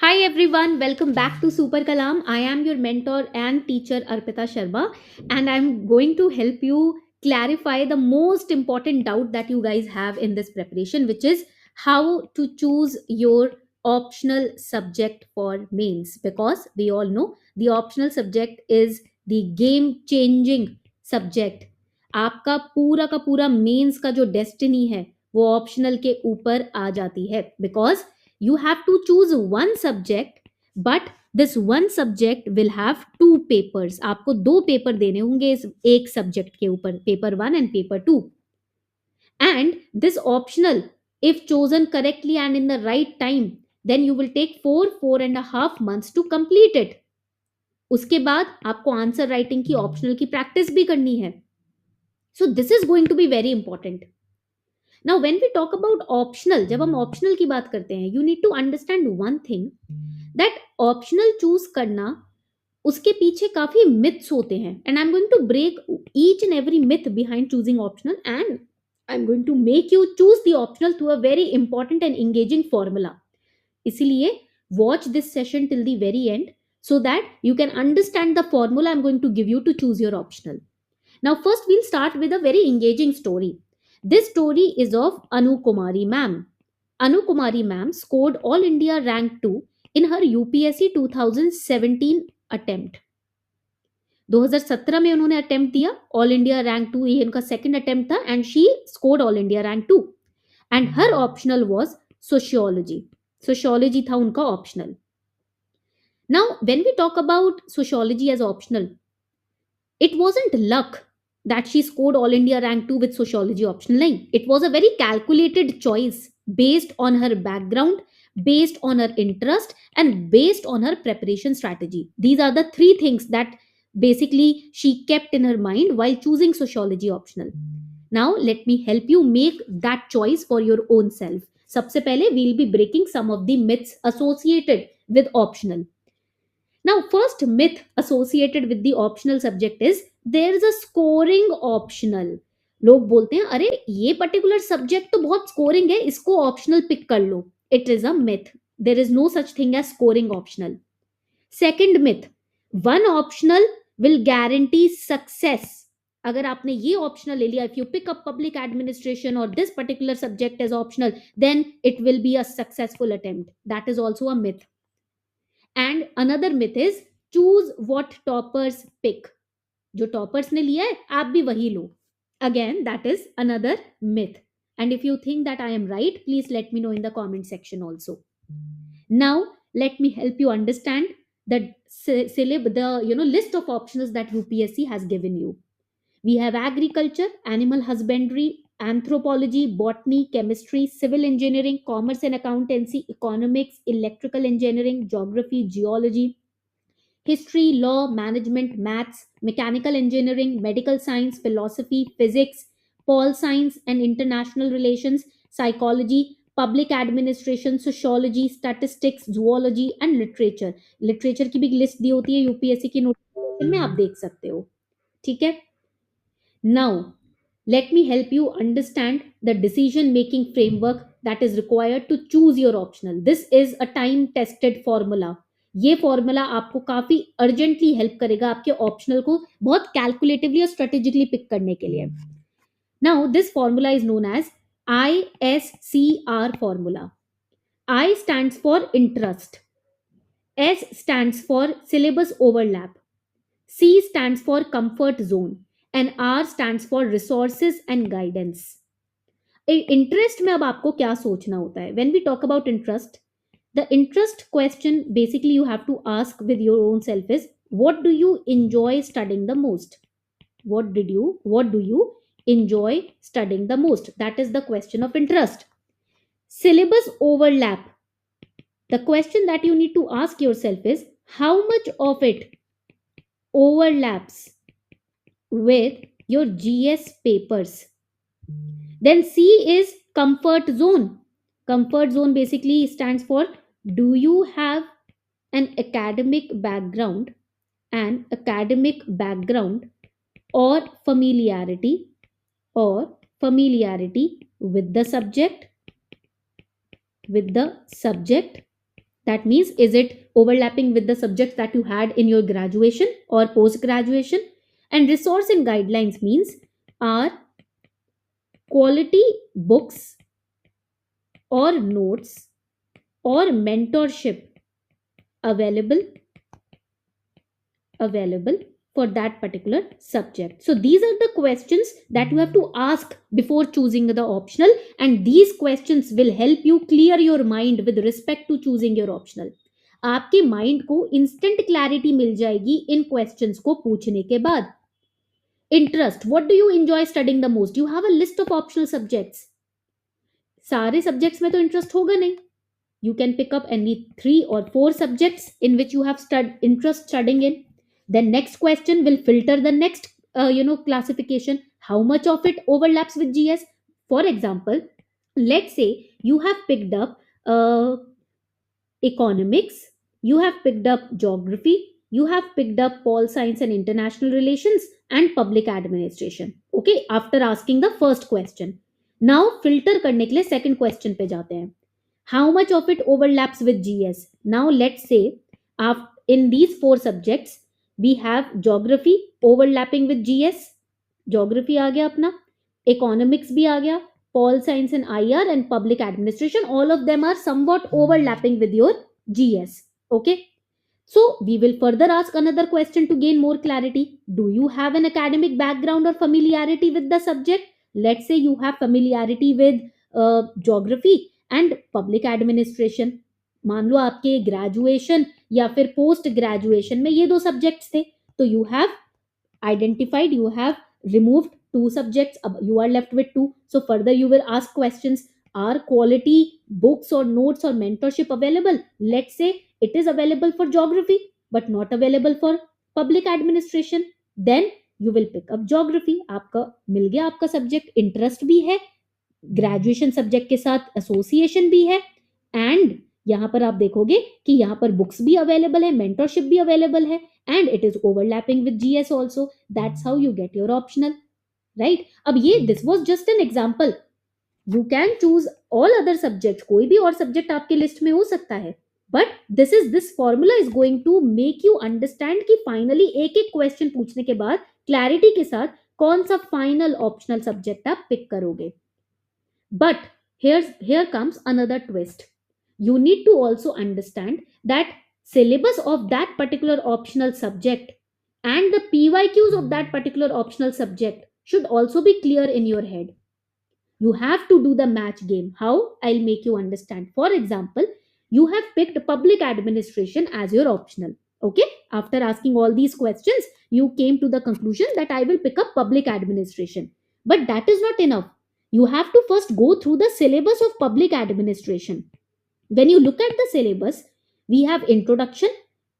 Hi everyone, welcome back to SuperKalam. I am your mentor and teacher Arpita Sharma, and I'm going to help you clarify the most important doubt that you guys have in this preparation, which is how to choose your optional subject for mains. Because we all know the optional subject is the game changing subject. आपका पूरा का पूरा mains का जो destiny है वो optional के ऊपर आ जाती है because you have to choose one subject, but this one subject will have two papers. आपको दो पेपर देने होंगे इस एक सब्जेक्ट के ऊपर, paper one and paper two. And this optional, if chosen correctly and in the right time, then you will take 4.5 months to complete it. उसके बाद आपको आंसर राइटिंग की ऑप्शनल की प्रैक्टिस भी करनी है. So this is going to be very important. Now when we talk about optional, जब हम ऑप्शनल की बात करते हैं, you need to understand one thing, that optional choose करना, उसके पीछे काफी मिथ्स होते हैं, and I am going to break each and every myth behind choosing optional, and I am going to make you choose the optional through a very important and engaging formula. इसीलिए watch this session till the very end so that you can understand the formula I'm going to give you to choose your optional. Now first we'll start with a very engaging story. This story is of Anu Kumari ma'am. Anu Kumari ma'am scored all India rank 2 in her UPSC 2017 attempt. 2017 में उन्होंने attempt दिया, all India rank 2 ये उनका second attempt था, and she scored all India rank 2 and her optional was sociology. Sociology था उनका optional. Now, when we talk about sociology as optional, it wasn't luck that she scored all India rank 2 with sociology optional. Nahin. It was a very calculated choice based on her background, based on her interest, and based on her preparation strategy. These are the three things that basically she kept in her mind while choosing sociology optional. Now, let me help you make that choice for your own self. सबसे पहले we'll be breaking some of the myths associated with optional. Now, first myth associated with the optional subject is there is a scoring optional. लोग बोलते हैं अरे ये particular subject तो बहुत scoring है, इसको ऑप्शनल पिक कर लो. It is a myth. There is no such thing as scoring optional. Second myth, one optional will guarantee success. अगर आपने ये ऑप्शनल ले लिया, if you pick up public administration और this particular subject as optional, then it will be a successful attempt. That is also a myth. And another myth is choose what toppers pick. जो toppers ने लिया है आप भी वही लो. Again that is another myth. And if you think that I am right, please let me know in the comment section also. Now let me help you understand the the list of options that UPSC has given you. We have agriculture, animal husbandry, anthropology, botany, chemistry, civil engineering, commerce and accountancy, economics, electrical engineering, geography, geology, history, law, management, maths, mechanical engineering, medical science, philosophy, physics, pol science and international relations, psychology, public administration, sociology, statistics, zoology and literature. Literature की भी list दी होती है UPSC की notification में, आप देख सकते हो. ठीक है. Now, let me help you understand the decision making framework that is required to choose your optional. This is a time tested formula. ये फॉर्मूला आपको काफी अर्जेंटली हेल्प करेगा आपके ऑप्शनल को बहुत कैलकुलेटिवली और स्ट्रेटेजिकली पिक करने के लिए. Now this formula is known as ISCR formula. I stands for interest, S stands for syllabus overlap, C stands for comfort zone, and R stands for resources and guidance. Interest में अब आपको क्या सोचना होता है? When we talk about interest, the interest question basically you have to ask with your own self is what do you enjoy studying the most. what do you enjoy studying the most? That is the question of interest. Syllabus overlap, the question that you need to ask yourself is how much of it overlaps with your GS papers. Then C is comfort zone. Comfort zone basically stands for do you have an academic background or familiarity with the subject That means, is it overlapping with the subjects that you had in your graduation or post graduation? And resource and guidelines means, are quality books or notes or mentorship available available for that particular subject? So these are the questions that you have to ask before choosing the optional, and these questions will help you clear your mind with respect to choosing your optional. आपके mind को instant clarity मिल जाएगी इन questions को पूछने के बाद. Interest, what do you enjoy studying the most? You have a list of optional subjects. सारे subjects में तो इंटरेस्ट होगा नहीं. You can pick up any 3 or 4 subjects in which you have interest studying in. Then next question will filter the next classification. How much of it overlaps with GS? For example, let's say you have picked up economics, you have picked up geography, you have picked up pol science and international relations and public administration. Okay, after asking the first question, now filter करने के लिए second question पे जाते हैं. How much of it overlaps with GS? Now let's say in these 4 subjects we have geography overlapping with GS. Geography आ गया अपना, economics भी आ गया, pol science and IR and public administration, all of them are somewhat overlapping with your GS. Okay, so we will further ask another question to gain more clarity. Do you have an academic background or familiarity with the subject? Let's say you have familiarity with geography and public administration. मान लो आपके graduation या फिर post graduation में ये 2 subjects थे, तो you have identified, you have removed 2 subjects, you are left with 2. So further you will ask questions, are quality books or notes or mentorship available? Let's say it is available for geography but not available for public administration. Then you will pick up geography. आपका मिल गया आपका subject, interest भी है, graduation subject के साथ association भी है, and यहां पर आप देखोगे कि यहां पर बुक्स भी अवेलेबल है, मेंटरशिप भी अवेलेबल है, and it is overlapping with GS also. That's how you get your optional, right? अब ये this was just an example. You can choose all other subjects, कोई भी और सब्जेक्ट आपके लिस्ट में हो सकता है, but this formula is going to make you understand कि finally एक एक क्वेश्चन पूछने के बाद क्लैरिटी के साथ कौन सा फाइनल ऑप्शनल सब्जेक्ट आप पिक करोगे. But here comes another twist. You need to also understand that syllabus of that particular optional subject and the PYQs of that particular optional subject should also be clear in your head. You have to do the match game. How? I'll make you understand. For example, you have picked public administration as your optional. Okay? After asking all these questions, you came to the conclusion that I will pick up public administration. But that is not enough. You have to first go through the syllabus of public administration. When you look at the syllabus, we have introduction,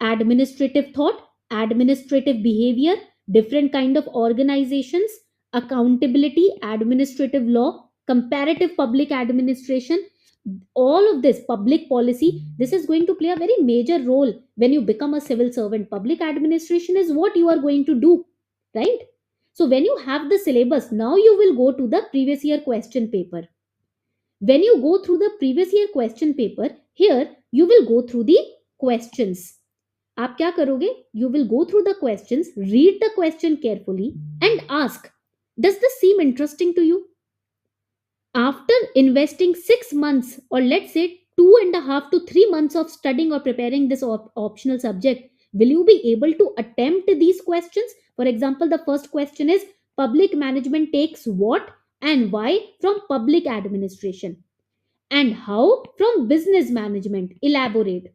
administrative thought, administrative behavior, different kind of organizations, accountability, administrative law, comparative public administration, all of this public policy. This is going to play a very major role when you become a civil servant. Public administration is what you are going to do, right? So when you have the syllabus, now you will go to the previous year question paper. When you go through the previous year question paper, here you will go through the questions. आप क्या करोगे? You will go through the questions, read the question carefully and ask, does this seem interesting to you? After investing 6 months, or let's say 2.5 to 3 months of studying or preparing this optional subject, will you be able to attempt these questions? For example, the first question is, public management takes what and why from public administration, and how from business management? Elaborate.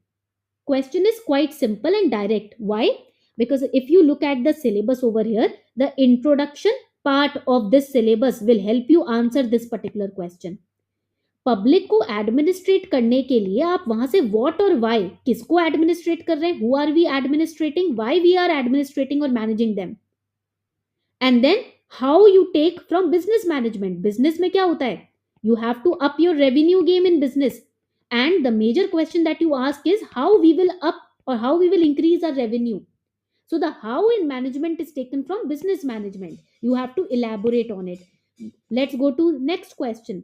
Question is quite simple and direct. Why? Because if you look at the syllabus over here, the introduction part of this syllabus will help you answer this particular question. Public को administrate करने के लिए आप वहां से what और why, किसको administrate कर रहे हैं, who are we administrating, why we are administrating और managing them, and then how you take from business management. Business में क्या होता है? You have to up your revenue game in business, and the major question that you ask is how we will up or how we will increase our revenue. So the how in management is taken from business management. You have to elaborate on it. Let's go to next question.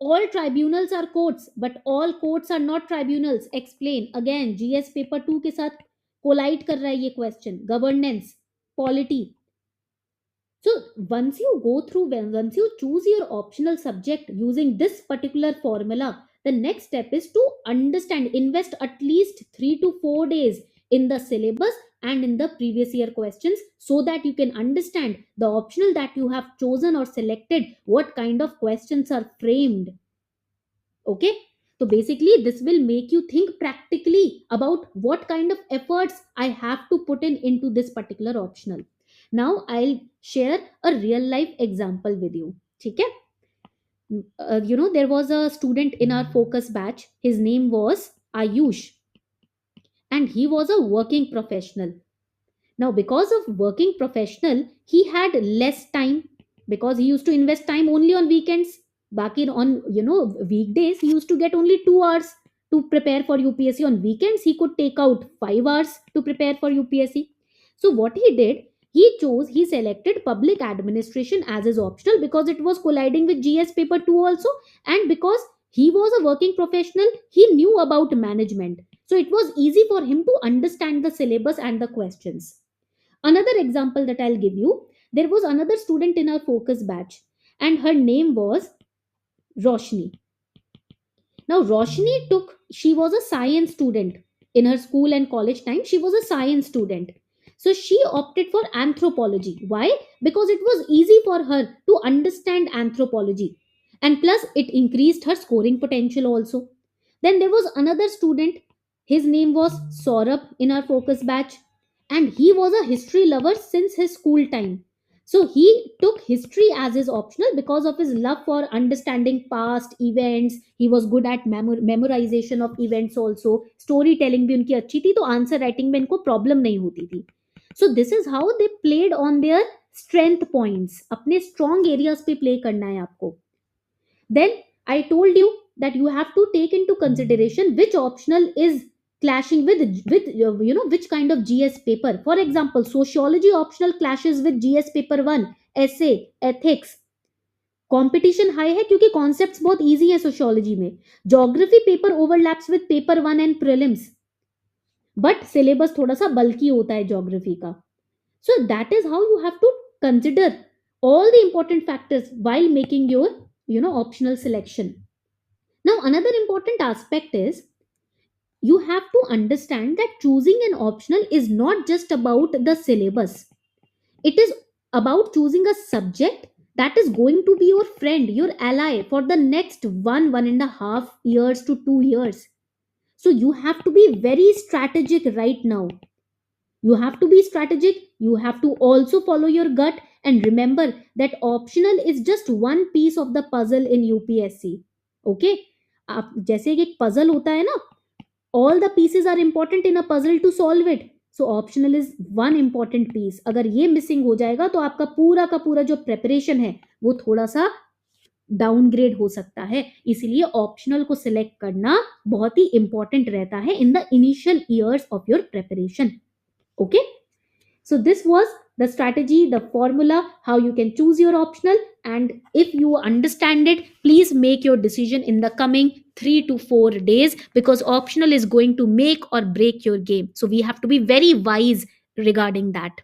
All tribunals are courts, but all courts are not tribunals. Explain again, GS paper 2 के साथ collide कर रहा है ये question. Governance, polity. So once you go through, once you choose your optional subject using this particular formula, the next step is to understand, invest at least 3 to 4 days in the syllabus and in the previous year questions, so that you can understand the optional that you have chosen or selected, what kind of questions are framed. Okay, so basically this will make you think practically about what kind of efforts I have to put in into this particular optional. Now I'll share a real life example with you. Okay. There was a student in our focus batch. His name was Ayush, and he was a working professional. Now, because of working professional, he had less time, because he used to invest time only on weekends. Baki on weekdays, he used to get only 2 hours to prepare for UPSC. On weekends, he could take out 5 hours to prepare for UPSC. So what he did, he selected public administration as his optional because it was colliding with GS paper 2 also, and because he was a working professional, he knew about management. So it was easy for him to understand the syllabus and the questions. Another example that I'll give you, there was another student in our focus batch, and her name was Roshni. Now, she was a science student. In her school and college time, she was a science student. So she opted for anthropology. Why? Because it was easy for her to understand anthropology. And plus, it increased her scoring potential also. Then there was another student. His name was Saurabh in our focus batch. And he was a history lover since his school time. So he took history as his optional because of his love for understanding past events. He was good at memorization of events also. Storytelling भी उनकी अच्छी थी, तो answer writing में इनको problem नहीं होती थी. So this is how they played on their strength points. अपने strong areas पे play करना है आपको. Then I told you that you have to take into consideration which optional is clashing with which kind of GS paper. For example, sociology optional clashes with GS paper 1, essay, ethics. Competition high है क्योंकि concepts बहुत easy है sociology में. Geography paper overlaps with paper 1 and prelims, but syllabus थोड़ा सा bulky होता है geography का. So that is how you have to consider all the important factors while making your optional selection. Now another important aspect is, you have to understand that choosing an optional is not just about the syllabus. It is about choosing a subject that is going to be your friend, your ally for the next 1.5 years to 2 years. So you have to be very strategic right now. You have to be strategic. You have to also follow your gut, and remember that optional is just one piece of the puzzle in UPSC. Okay? आप जैसे एक puzzle होता है ना, all the pieces are important in a puzzle to solve it. So optional is one important piece. अगर ये missing हो जाएगा तो आपका पूरा का पूरा जो preparation है वो थोड़ा सा डाउनग्रेड हो सकता है. इसीलिए ऑप्शनल को सिलेक्ट करना बहुत ही इंपॉर्टेंट रहता है in the initial years of your preparation. Okay, so this was the strategy, the formula, how you can choose your optional. And if you understand it, please make your decision in the coming 3 to 4 days, because optional is going to make or break your game. So we have to be very wise regarding that.